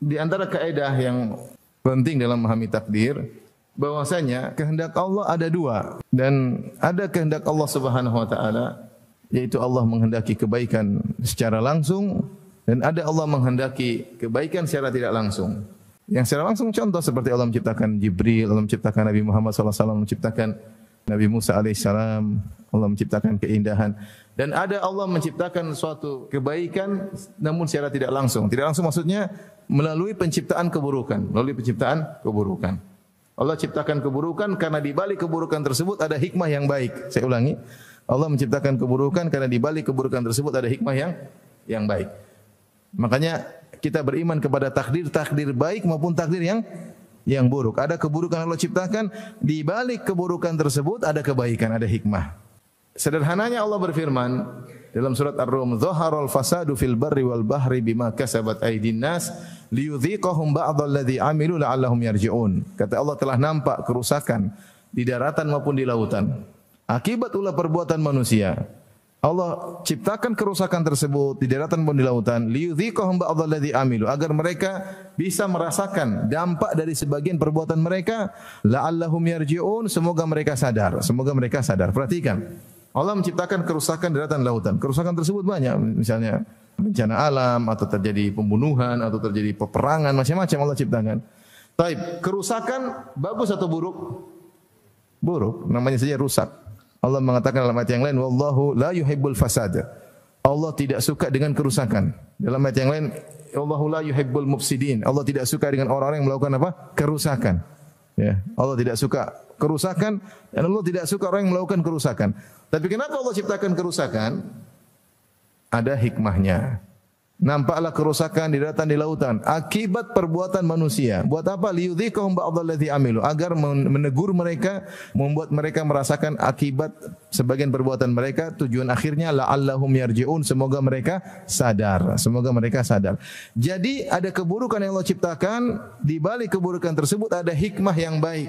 Di antara kaidah yang penting dalam memahami takdir, bahwasanya kehendak Allah ada dua, dan ada kehendak Allah Subhanahu wa taala, yaitu Allah menghendaki kebaikan secara langsung, dan ada Allah menghendaki kebaikan secara tidak langsung. Yang secara langsung contoh seperti Allah menciptakan Jibril, Allah menciptakan Nabi Muhammad sallallahu alaihi wasallam, menciptakan Nabi Musa alaihissalam, Allah menciptakan keindahan. Dan ada Allah menciptakan suatu kebaikan namun secara tidak langsung. Tidak langsung maksudnya melalui penciptaan keburukan, melalui penciptaan keburukan. Allah ciptakan keburukan karena di balik keburukan tersebut ada hikmah yang baik. Saya ulangi, Allah menciptakan keburukan karena di balik keburukan tersebut ada hikmah yang baik. Makanya kita beriman kepada takdir baik maupun takdir yang buruk. Ada keburukan Allah ciptakan, di balik keburukan tersebut ada kebaikan, ada hikmah. Sederhananya Allah berfirman dalam surat Ar-Rum, "Dhaharal fasadu fil barri wal bahri bima kasabat aydin nas liyudhiqahum ba'dalladzi 'amilu la'allahum yarji'un." Kata Allah, telah nampak kerusakan di daratan maupun di lautan akibat ulah perbuatan manusia. Allah ciptakan kerusakan tersebut di daratan maupun di lautan, liyudhiqahum ba'dalladzi 'amilu, agar mereka bisa merasakan dampak dari sebagian perbuatan mereka, la'allahum yarji'un, semoga mereka sadar, semoga mereka sadar. Perhatikan, Allah menciptakan kerusakan di daratan lautan. Kerusakan tersebut banyak, misalnya bencana alam, atau terjadi pembunuhan, atau terjadi peperangan, macam-macam Allah ciptakan. Taib, kerusakan bagus atau buruk? Buruk, namanya saja rusak. Allah mengatakan dalam ayat yang lain, wallahu la yuhibbul fasada. Allah tidak suka dengan kerusakan. Dalam ayat yang lain, wallahu la yuhibbul mufsidin. Allah tidak suka dengan orang-orang yang melakukan apa? Kerusakan. Ya, Allah tidak suka kerusakan, dan Allah tidak suka orang yang melakukan kerusakan. Tapi kenapa Allah ciptakan kerusakan? Ada hikmahnya. Nampaklah kerusakan di daratan, di lautan akibat perbuatan manusia. Buat apa? Liyudhiqahum ba'dalladzi amilu, agar menegur mereka, membuat mereka merasakan akibat sebagian perbuatan mereka. Tujuan akhirnya la'allahum yarji'un, semoga mereka sadar, semoga mereka sadar. Jadi ada keburukan yang Allah ciptakan, di balik keburukan tersebut ada hikmah yang baik,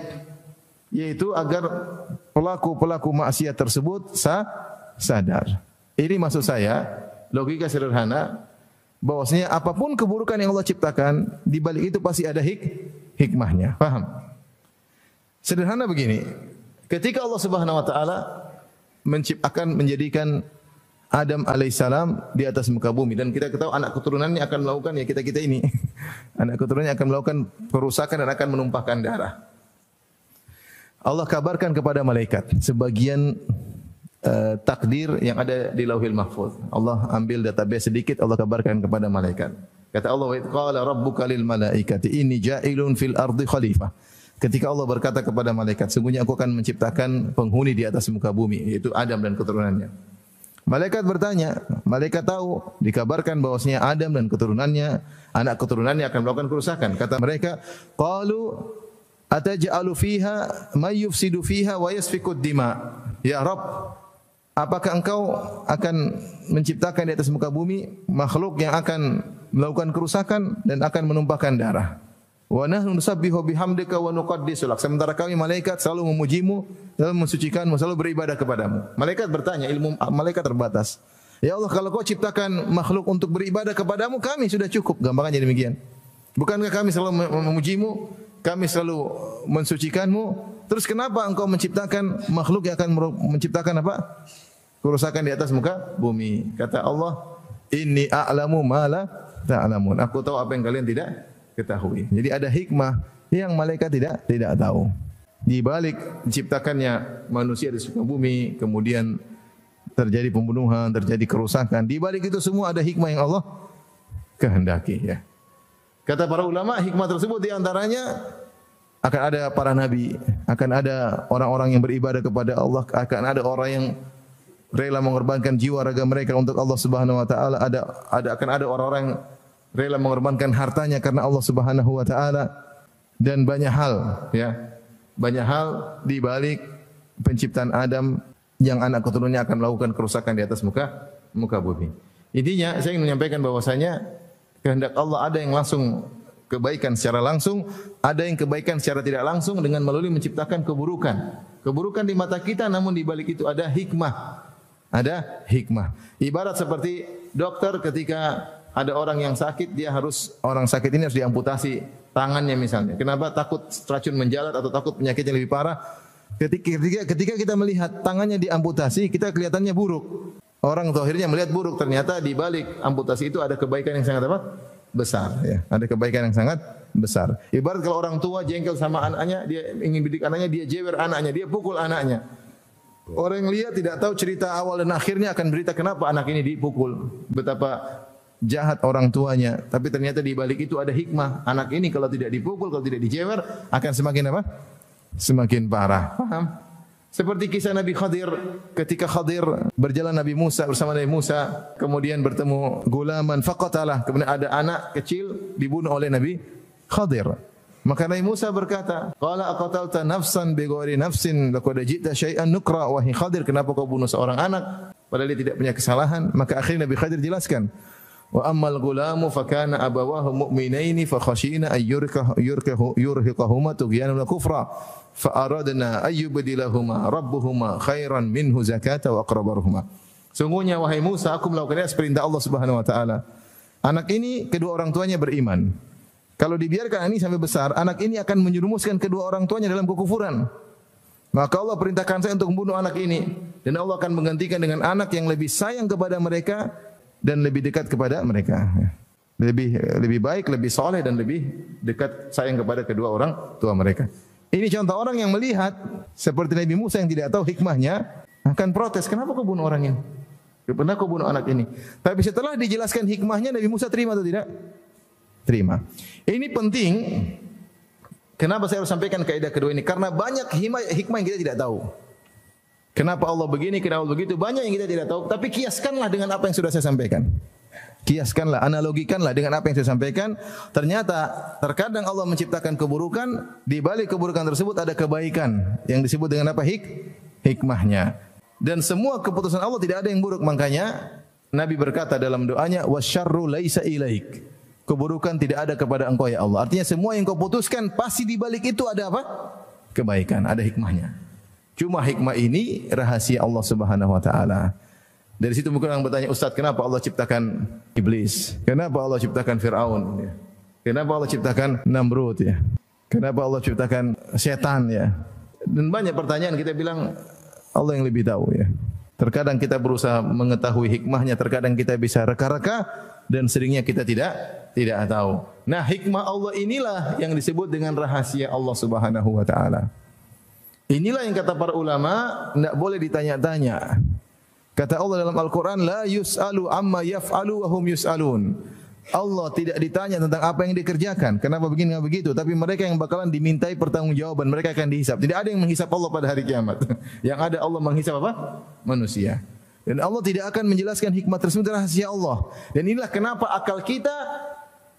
yaitu agar pelaku-pelaku maksiat tersebut sadar. Ini maksud saya, logika sederhana, bahwasanya apapun keburukan yang Allah ciptakan, di balik itu pasti ada hikmahnya. Paham? Sederhana begini, ketika Allah Subhanahu wa taala akan menjadikan Adam alaihissalam di atas muka bumi, dan kita ketahui anak keturunannya akan melakukan ya kita ini. Anak keturunannya akan melakukan kerusakan dan akan menumpahkan darah. Allah kabarkan kepada malaikat sebagian takdir yang ada di Lauhil Mahfuz. Allah ambil database sedikit, Allah kabarkan kepada malaikat. Kata Allah, "Wa qala rabbuka lil malaikati inni ja'ilun fil ardi khalifah." Ketika Allah berkata kepada malaikat, sungguhnya aku akan menciptakan penghuni di atas muka bumi, yaitu Adam dan keturunannya. Malaikat bertanya, malaikat tahu, dikabarkan bahwasanya Adam dan keturunannya, anak keturunannya akan melakukan kerusakan. Kata mereka, qalu ataj'alu fiha may yufsidu fiha wa yasfikud dima. Ya Rabb, apakah engkau akan menciptakan di atas muka bumi makhluk yang akan melakukan kerusakan dan akan menumpahkan darah? Wa nahnu nusabbihu bihamdika wa nuqaddisu lak. Sementara kami malaikat selalu memujimu, selalu mensucikanmu, selalu beribadah kepadamu. Malaikat bertanya, ilmu malaikat terbatas. Ya Allah, kalau kau ciptakan makhluk untuk beribadah kepadamu, kami sudah cukup. Gampangannya demikian. Bukankah kami selalu memujimu, kami selalu mensucikanmu? Terus kenapa engkau menciptakan makhluk yang akan menciptakan apa? Kerusakan di atas muka bumi. Kata Allah, inni a'lamu ma la ta'lamun. Aku tahu apa yang kalian tidak ketahui. Jadi ada hikmah yang malaikat tidak tahu. Di balik diciptakannya manusia di muka bumi, kemudian terjadi pembunuhan, terjadi kerusakan. Di balik itu semua ada hikmah yang Allah kehendaki, ya. Kata para ulama, hikmah tersebut di antaranya akan ada para nabi, akan ada orang-orang yang beribadah kepada Allah, akan ada orang yang rela mengorbankan jiwa raga mereka untuk Allah Subhanahu wa taala, akan ada orang-orang yang rela mengorbankan hartanya karena Allah Subhanahu wa taala, dan banyak hal, ya. Banyak hal di balik penciptaan Adam yang anak keturunannya akan melakukan kerusakan di atas muka bumi. Intinya saya ingin menyampaikan bahwasanya kehendak Allah ada yang langsung kebaikan secara langsung, ada yang kebaikan secara tidak langsung dengan melalui menciptakan keburukan. Keburukan di mata kita, namun di balik itu ada hikmah. Ada hikmah. Ibarat seperti dokter ketika ada orang yang sakit, orang sakit ini harus diamputasi tangannya misalnya. Kenapa? Takut racun menjalar atau takut penyakitnya lebih parah. Ketika kita melihat tangannya diamputasi, kita kelihatannya buruk. Orang zahirnya melihat buruk, ternyata di balik amputasi itu ada kebaikan yang sangat apa? Besar, ya. Ada kebaikan yang sangat besar. Ibarat kalau orang tua jengkel sama anaknya, dia ingin didik anaknya, dia jewer anaknya, dia pukul anaknya. Orang yang lihat tidak tahu cerita awal dan akhirnya akan berita kenapa anak ini dipukul. Betapa jahat orang tuanya, tapi ternyata di balik itu ada hikmah. Anak ini kalau tidak dipukul, kalau tidak dijewer, akan semakin apa? Semakin parah. Paham? Seperti kisah Nabi Khadir, ketika Khadir berjalan Nabi Musa bersama Nabi Musa, kemudian bertemu gulaman faqatalah, kemudian ada anak kecil dibunuh oleh Nabi Khadir. Maka Nabi Musa berkata, qala aqatalta nafsan bighairi nafsin laqad ji'ta syai'an nukra. Wahai Khadir, kenapa kau bunuh seorang anak padahal dia tidak punya kesalahan? Maka akhirnya Nabi Khadir jelaskan, wa ammal gulamu fakana abawahu mu'minaini fa khashina ay yurhiqahuma tughyanan wa kufra fa aradna ay yubdilahuma rabbuhuma khairan minhu zakata wa aqrabarhuma. Sungguhnya wahai Musa, aku melakukan ini perintah Allah Subhanahu wa taala. Anak ini kedua orang tuanya beriman. Kalau dibiarkan ini sampai besar, anak ini akan menjerumuskan kedua orang tuanya dalam kekufuran. Maka Allah perintahkan saya untuk membunuh anak ini, dan Allah akan menggantikan dengan anak yang lebih sayang kepada mereka dan lebih dekat kepada mereka. Lebih baik, lebih soleh dan lebih dekat sayang kepada kedua orang tua mereka. Ini contoh orang yang melihat seperti Nabi Musa yang tidak tahu hikmahnya akan protes, kenapa kau bunuh orang ini? Kenapa kau bunuh anak ini? Tapi setelah dijelaskan hikmahnya, Nabi Musa terima atau tidak? Terima. Ini penting. Kenapa saya harus sampaikan kaidah kedua ini? Karena banyak hikmah yang kita tidak tahu. Kenapa Allah begini, kenapa begitu? Banyak yang kita tidak tahu. Tapi kiaskanlah dengan apa yang sudah saya sampaikan. Kiaskanlah, analogikanlah dengan apa yang saya sampaikan. Ternyata terkadang Allah menciptakan keburukan, di balik keburukan tersebut ada kebaikan yang disebut dengan apa? Hikmahnya. Dan semua keputusan Allah tidak ada yang buruk. Makanya Nabi berkata dalam doanya, wasyarru laisa ilaik. Keburukan tidak ada kepada engkau ya Allah. Artinya semua yang kau putuskan pasti di balik itu ada apa? Kebaikan, ada hikmahnya. Cuma hikmah ini rahasia Allah Subhanahu wa taala. Dari situ mungkin orang bertanya, Ustaz, kenapa Allah ciptakan iblis? Kenapa Allah ciptakan Fir'aun? Kenapa Allah ciptakan Namrud? Kenapa Allah ciptakan setan? Dan banyak pertanyaan, kita bilang Allah yang lebih tahu. Terkadang kita berusaha mengetahui hikmahnya, terkadang kita bisa reka-reka, dan seringnya kita tidak tahu. Nah, hikmah Allah inilah yang disebut dengan rahasia Allah Subhanahu wa taala. Inilah yang kata para ulama tidak boleh ditanya-tanya. Kata Allah dalam Al-Quran, la yus'alu amma yaf'alu wa hum yus'alun. Allah tidak ditanya tentang apa yang dikerjakan, kenapa begini, kenapa begitu, tapi mereka yang bakalan dimintai pertanggungjawaban, mereka akan dihisap. Tidak ada yang menghisap Allah pada hari kiamat. Yang ada Allah menghisap apa? Manusia. Dan Allah tidak akan menjelaskan hikmah tersebut rahasia Allah. Dan inilah kenapa akal kita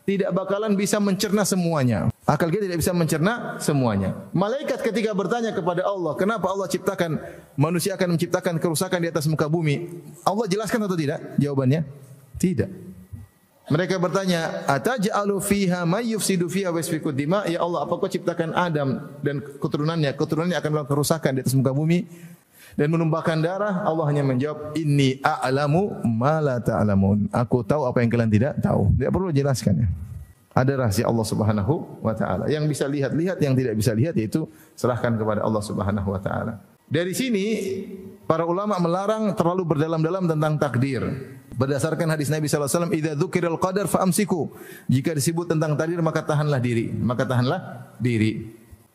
tidak bakalan bisa mencerna semuanya. Akal kita tidak bisa mencerna semuanya. Malaikat ketika bertanya kepada Allah, kenapa Allah ciptakan manusia akan menciptakan kerusakan di atas muka bumi? Allah jelaskan atau tidak? Jawabannya tidak. Mereka bertanya, ataj'alu fiha may yufsidu fiha wa yasfiku dima? Ya Allah, apakah kau ciptakan Adam dan keturunannya akan melakukan kerusakan di atas muka bumi dan menumpahkan darah? Allah hanya menjawab, inni a'lamu ma la ta'lamun. Aku tahu apa yang kalian tidak tahu. Tidak perlu jelaskan. Ada rahasia Allah Subhanahu wa taala. Yang bisa lihat, yang tidak bisa lihat yaitu serahkan kepada Allah Subhanahu wa taala. Dari sini para ulama melarang terlalu berdalam-dalam tentang takdir. Berdasarkan hadis Nabi sallallahu alaihi wasallam, idza dzukiral qadar fa'amsiku. Jika disebut tentang takdir maka tahanlah diri.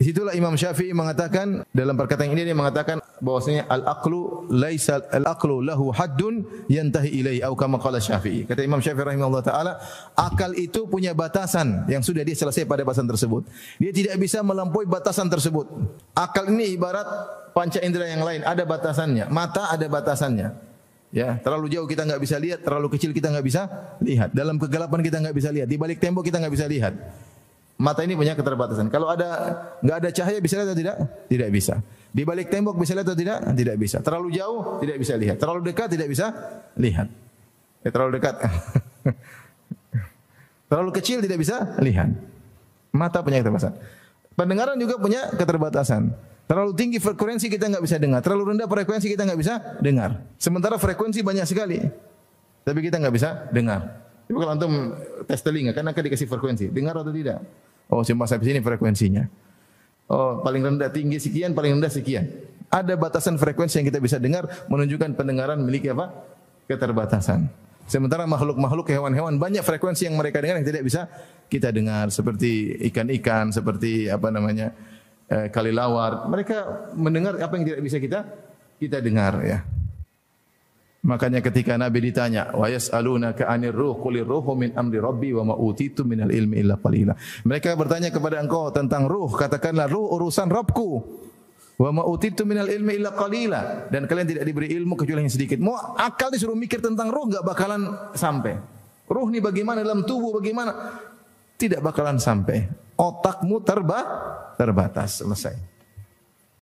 Disitulah Imam Syafi'i mengatakan, dalam perkataan ini dia mengatakan bahwasanya al-aqlu lahu haddun yantahi ilaihi, atau kama qala Syafi'i. Kata Imam Syafi'i rahimahullah taala, akal itu punya batasan yang sudah dia selesai pada batasan tersebut. Dia tidak bisa melampaui batasan tersebut. Akal ini ibarat panca indera yang lain, ada batasannya. Mata ada batasannya. Ya, terlalu jauh kita enggak bisa lihat, terlalu kecil kita enggak bisa lihat. Dalam kegelapan kita enggak bisa lihat, di balik tembok kita enggak bisa lihat. Mata ini punya keterbatasan. Kalau enggak ada cahaya bisa lihat atau tidak? Tidak bisa. Di balik tembok bisa lihat atau tidak? Tidak bisa. Terlalu jauh tidak bisa lihat. Terlalu dekat tidak bisa lihat. Terlalu dekat. Terlalu kecil tidak bisa lihat. Mata punya keterbatasan. Pendengaran juga punya keterbatasan. Terlalu tinggi frekuensi kita enggak bisa dengar. Terlalu rendah frekuensi kita enggak bisa dengar. Sementara frekuensi banyak sekali, tapi kita enggak bisa dengar. Coba kalau antum tes telinga, kan akan dikasih frekuensi, dengar atau tidak? Oh, cuma sampai sini frekuensinya. Oh, paling rendah tinggi sekian, paling rendah sekian. Ada batasan frekuensi yang kita bisa dengar, menunjukkan pendengaran memiliki apa? Keterbatasan. Sementara makhluk-makhluk hewan-hewan banyak frekuensi yang mereka dengar yang tidak bisa kita dengar, seperti ikan-ikan, seperti apa namanya? Kalilawar. Mereka mendengar apa yang tidak bisa kita dengar ya. Makanya ketika Nabi ditanya, wa yas'alunaka 'anir ruh qulir ruhu min amri rabbi wa ma utitu minal ilmi illa qalila. Mereka bertanya kepada engkau tentang ruh, katakanlah ruh urusan Rabbku. Wa ma utitu minal ilmi illa qalila, dan kalian tidak diberi ilmu kecuali yang sedikit. Mau akal disuruh mikir tentang ruh enggak bakalan sampai. Ruh ni bagaimana dalam tubuh bagaimana? Tidak bakalan sampai. Otakmu terbatas, selesai.